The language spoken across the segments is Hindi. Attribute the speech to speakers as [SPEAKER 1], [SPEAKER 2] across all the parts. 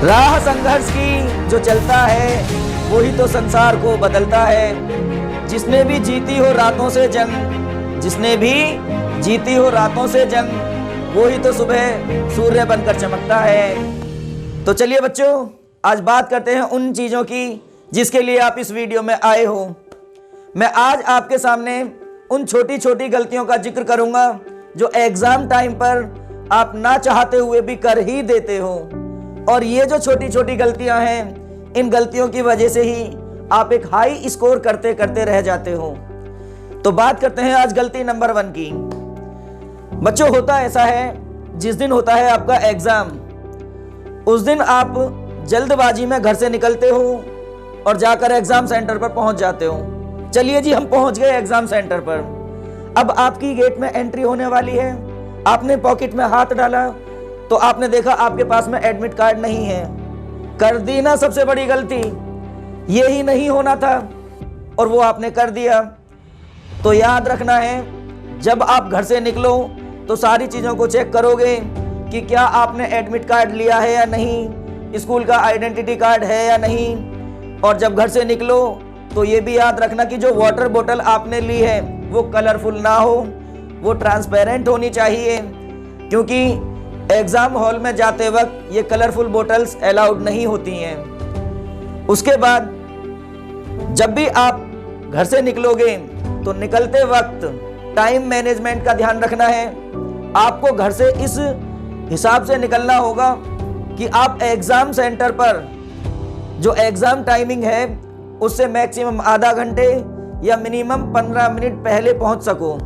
[SPEAKER 1] राह संघर्ष की जो चलता है वही तो संसार को बदलता है। जिसने भी जीती हो रातों से जंग, जिसने भी जीती हो रातों से जंग, वही तो सुबह सूर्य बनकर चमकता है। तो चलिए बच्चों, आज बात करते हैं उन चीज़ों की जिसके लिए आप इस वीडियो में आए हो। मैं आज आपके सामने उन छोटी छोटी गलतियों का जिक्र करूंगा जो एग्जाम टाइम पर आप ना चाहते हुए भी कर ही देते हो। और ये जो छोटी छोटी गलतियां हैं, इन गलतियों की वजह से ही आप एक हाई स्कोर करते करते रह जाते हो। तो बात करते हैं आज गलती नंबर 1 की। बच्चों, होता ऐसा है, जिस दिन होता है आपका एग्जाम, उस दिन आप जल्दबाजी में घर से निकलते हो और जाकर एग्जाम सेंटर पर पहुंच जाते हो। चलिए जी, हम पहुंच गए एग्जाम सेंटर पर। अब आपकी गेट में एंट्री होने वाली है। आपने पॉकेट में हाथ डाला तो आपने देखा आपके पास में एडमिट कार्ड नहीं है। कर दी ना सबसे बड़ी गलती, ये ही नहीं होना था और वो आपने कर दिया। तो याद रखना है, जब आप घर से निकलो तो सारी चीज़ों को चेक करोगे कि क्या आपने एडमिट कार्ड लिया है या नहीं, स्कूल का आइडेंटिटी कार्ड है या नहीं। और जब घर से निकलो तो ये भी याद रखना कि जो वाटर बोतल आपने ली है वो कलरफुल ना हो, वो ट्रांसपेरेंट होनी चाहिए, क्योंकि एग्जाम हॉल में जाते वक्त ये कलरफुल बोतल्स अलाउड नहीं होती हैं। उसके बाद जब भी आप घर से निकलोगे तो निकलते वक्त टाइम मैनेजमेंट का ध्यान रखना है। आपको घर से इस हिसाब से निकलना होगा कि आप एग्जाम सेंटर पर जो एग्जाम टाइमिंग है उससे मैक्सिमम आधा घंटे या मिनिमम 15 मिनट पहले पहुंच सको।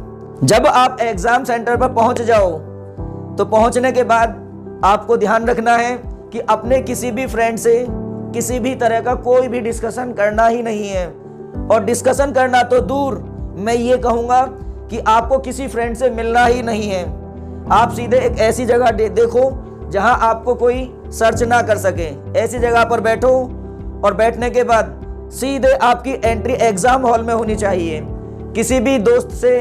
[SPEAKER 1] जब आप एग्जाम सेंटर पर पहुंच जाओ तो पहुंचने के बाद आपको ध्यान रखना है कि अपने किसी भी फ्रेंड से किसी भी तरह का कोई भी डिस्कशन करना ही नहीं है। और डिस्कशन करना तो दूर, मैं ये कहूँगा कि आपको किसी फ्रेंड से मिलना ही नहीं है। आप सीधे एक ऐसी जगह देखो जहां आपको कोई सर्च ना कर सके। ऐसी जगह पर बैठो और बैठने के बाद सीधे आपकी एंट्री एग्जाम हॉल में होनी चाहिए। किसी भी दोस्त से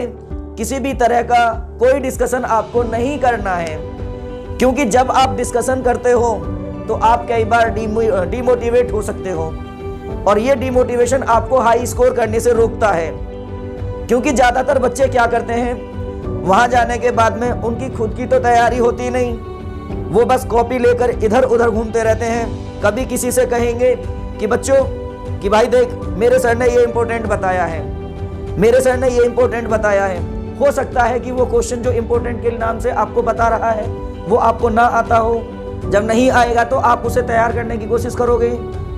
[SPEAKER 1] किसी भी तरह का कोई डिस्कशन आपको नहीं करना है, क्योंकि जब आप डिस्कशन करते हो तो आप कई बार डिमोटिवेट हो सकते हो और ये डिमोटिवेशन आपको हाई स्कोर करने से रोकता है। क्योंकि ज़्यादातर बच्चे क्या करते हैं, वहाँ जाने के बाद में उनकी खुद की तो तैयारी होती नहीं, वो बस कॉपी लेकर इधर उधर घूमते रहते हैं। कभी किसी से कहेंगे कि बच्चों कि भाई देख, मेरे सर ने ये इम्पोर्टेंट बताया है, मेरे सर ने ये इम्पोर्टेंट बताया है। हो सकता है कि वो क्वेश्चन जो इम्पोर्टेंट के नाम से आपको बता रहा है वो आपको ना आता हो। जब नहीं आएगा तो आप उसे तैयार करने की कोशिश करोगे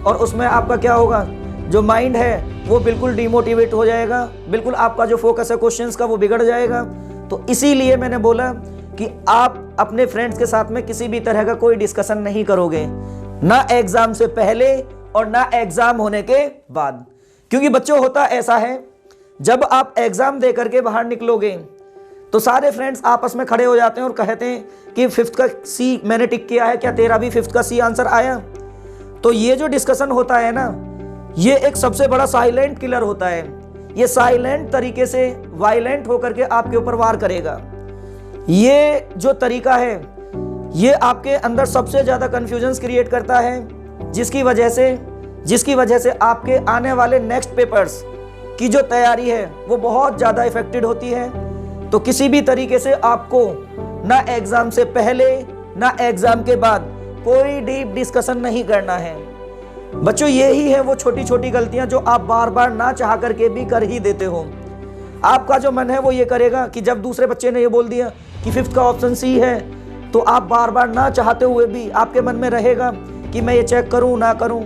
[SPEAKER 1] और उसमें आपका क्या होगा, जो माइंड है वो बिल्कुल डिमोटिवेट हो जाएगा, बिल्कुल आपका जो फोकस है क्वेश्चंस का वो बिगड़ जाएगा। तो इसीलिए मैंने बोला कि आप अपने फ्रेंड्स के साथ में किसी भी तरह का कोई डिस्कशन नहीं करोगे, ना एग्जाम से पहले और ना एग्जाम होने के बाद। क्योंकि बच्चों, होता ऐसा है, जब आप एग्जाम दे करके बाहर निकलोगे तो सारे फ्रेंड्स आपस में खड़े हो जाते हैं और कहते हैं कि 5th का सी मैंने टिक किया है, क्या तेरा भी 5th का सी आंसर आया। तो ये जो डिस्कशन होता है ना, ये एक सबसे बड़ा साइलेंट किलर होता है। ये साइलेंट तरीके से वायलेंट होकर के आपके ऊपर वार करेगा। ये जो तरीका है ये आपके अंदर सबसे ज्यादा कंफ्यूजन क्रिएट करता है, जिसकी वजह से आपके आने वाले नेक्स्ट पेपर्स की जो तैयारी है वो बहुत ज़्यादा इफेक्टेड होती है। तो किसी भी तरीके से आपको ना एग्ज़ाम से पहले ना एग्ज़ाम के बाद कोई डीप डिस्कशन नहीं करना है। बच्चों, यही है वो छोटी छोटी गलतियां जो आप बार बार ना चाह करके भी कर ही देते हो। आपका जो मन है वो ये करेगा कि जब दूसरे बच्चे ने ये बोल दिया कि 5th का ऑप्शन सी है, तो आप बार बार ना चाहते हुए भी आपके मन में रहेगा कि मैं ये चेक करूँ ना करूँ।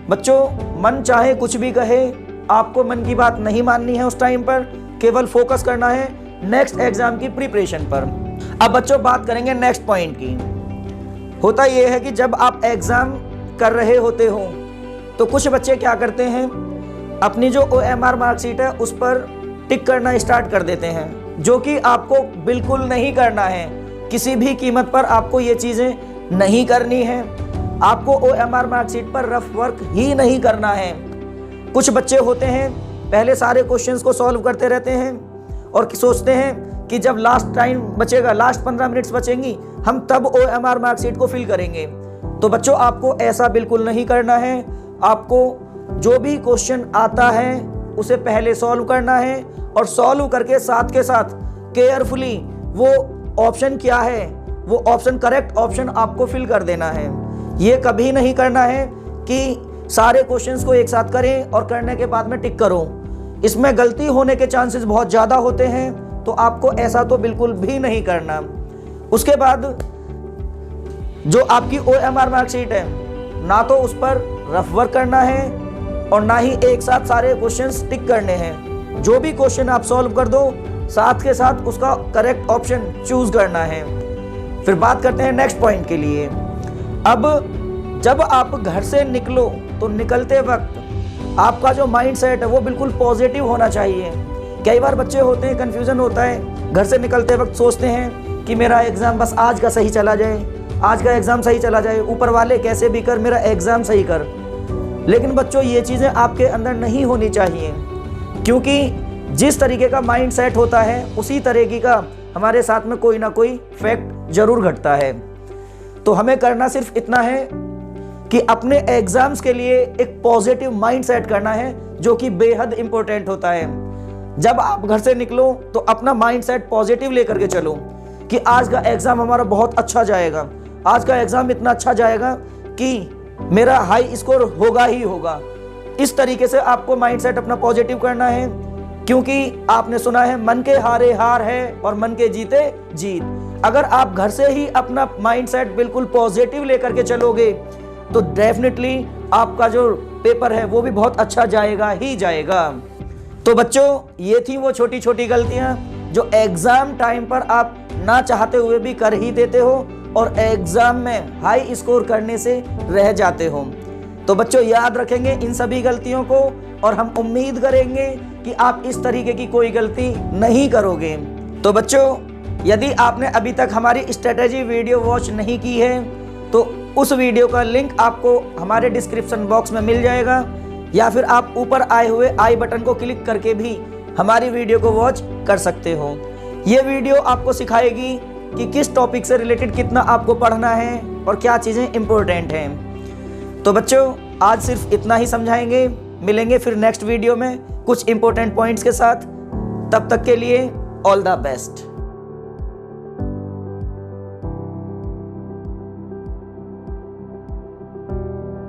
[SPEAKER 1] बच्चों, मन चाहे कुछ भी कहे, आपको मन की बात नहीं माननी है उस टाइम पर, केवल फोकस करना है नेक्स्ट एग्जाम की प्रिपरेशन पर। अब बच्चों, बात करेंगे नेक्स्ट पॉइंट की। होता यह है कि जब आप एग्जाम कर रहे होते हो तो कुछ बच्चे क्या करते हैं, अपनी जो OMR मार्कशीट है उस पर टिक करना स्टार्ट कर देते हैं, जो कि आपको बिल्कुल नहीं करना है। किसी भी कीमत पर आपको ये चीज़ें नहीं करनी है। आपको OMR मार्कशीट पर रफ वर्क ही नहीं करना है। कुछ बच्चे होते हैं, पहले सारे क्वेश्चंस को सॉल्व करते रहते हैं और सोचते हैं कि जब लास्ट टाइम बचेगा, लास्ट 15 मिनट्स बचेंगी, हम तब OMR मार्कशीट को फिल करेंगे। तो बच्चों आपको ऐसा बिल्कुल नहीं करना है। आपको जो भी क्वेश्चन आता है उसे पहले सॉल्व करना है और सॉल्व करके साथ के साथ केयरफुली वो ऑप्शन क्या है, वो ऑप्शन करेक्ट ऑप्शन आपको फिल कर देना है। ये कभी नहीं करना है कि सारे क्वेश्चंस को एक साथ करें और करने के बाद में टिक करो। इसमें गलती होने के चांसेस बहुत ज़्यादा होते हैं, तो आपको ऐसा तो बिल्कुल भी नहीं करना। उसके बाद जो आपकी OMR मार्कशीट है, ना तो उस पर रफ वर्क करना है और ना ही एक साथ सारे क्वेश्चंस टिक करने हैं। जो भी क्वेश्चन आप सॉल्व कर दो, साथ के साथ उसका करेक्ट ऑप्शन चूज करना है। फिर बात करते हैं नेक्स्ट पॉइंट के लिए। अब जब आप घर से निकलो तो निकलते वक्त आपका जो माइंड सेट है वो बिल्कुल पॉजिटिव होना चाहिए। कई बार बच्चे होते हैं, कन्फ्यूजन होता है, घर से निकलते वक्त सोचते हैं कि मेरा एग्ज़ाम बस आज का सही चला जाए, आज का एग्ज़ाम सही चला जाए, ऊपर वाले कैसे भी कर मेरा एग्ज़ाम सही कर। लेकिन बच्चों ये चीज़ें आपके अंदर नहीं होनी चाहिए, क्योंकि जिस तरीके का माइंड सेट होता है उसी तरीके का हमारे साथ में कोई ना कोई फैक्ट जरूर घटता है। तो हमें करना सिर्फ इतना है कि अपने एग्जाम्स के लिए एक पॉजिटिव माइंड सेट करना है, जो कि बेहद इंपॉर्टेंट होता है। जब आप घर से निकलो तो अपना माइंड सेट पॉजिटिव लेकर के चलो कि आज का एग्जाम हमारा बहुत अच्छा जाएगा, आज का एग्जाम इतना अच्छा जाएगा कि मेरा हाई स्कोर होगा ही होगा। इस तरीके से आपको माइंड सेट अपना पॉजिटिव करना है, क्योंकि आपने सुना है मन के हारे हार है और मन के जीते जीत। अगर आप घर से ही अपना माइंड सेट बिल्कुल पॉजिटिव लेकर के चलोगे तो डेफिनेटली आपका जो पेपर है वो भी बहुत अच्छा जाएगा ही जाएगा। तो बच्चों ये थी वो छोटी छोटी गलतियां जो एग्जाम टाइम पर आप ना चाहते हुए भी कर ही देते हो और एग्जाम में हाई स्कोर करने से रह जाते हो। तो बच्चों याद रखेंगे इन सभी गलतियों को और हम उम्मीद करेंगे कि आप इस तरीके की कोई गलती नहीं करोगे। तो बच्चों यदि आपने अभी तक हमारी स्ट्रेटेजी वीडियो वॉच नहीं की है तो उस वीडियो का लिंक आपको हमारे डिस्क्रिप्शन बॉक्स में मिल जाएगा, या फिर आप ऊपर आए हुए आई बटन को क्लिक करके भी हमारी वीडियो को वॉच कर सकते हो। ये वीडियो आपको सिखाएगी कि किस टॉपिक से रिलेटेड कितना आपको पढ़ना है और क्या चीज़ें इंपॉर्टेंट हैं। तो बच्चों आज सिर्फ इतना ही समझाएंगे, मिलेंगे फिर नेक्स्ट वीडियो में कुछ इंपॉर्टेंट पॉइंट्स के साथ। तब तक के लिए ऑल द बेस्ट।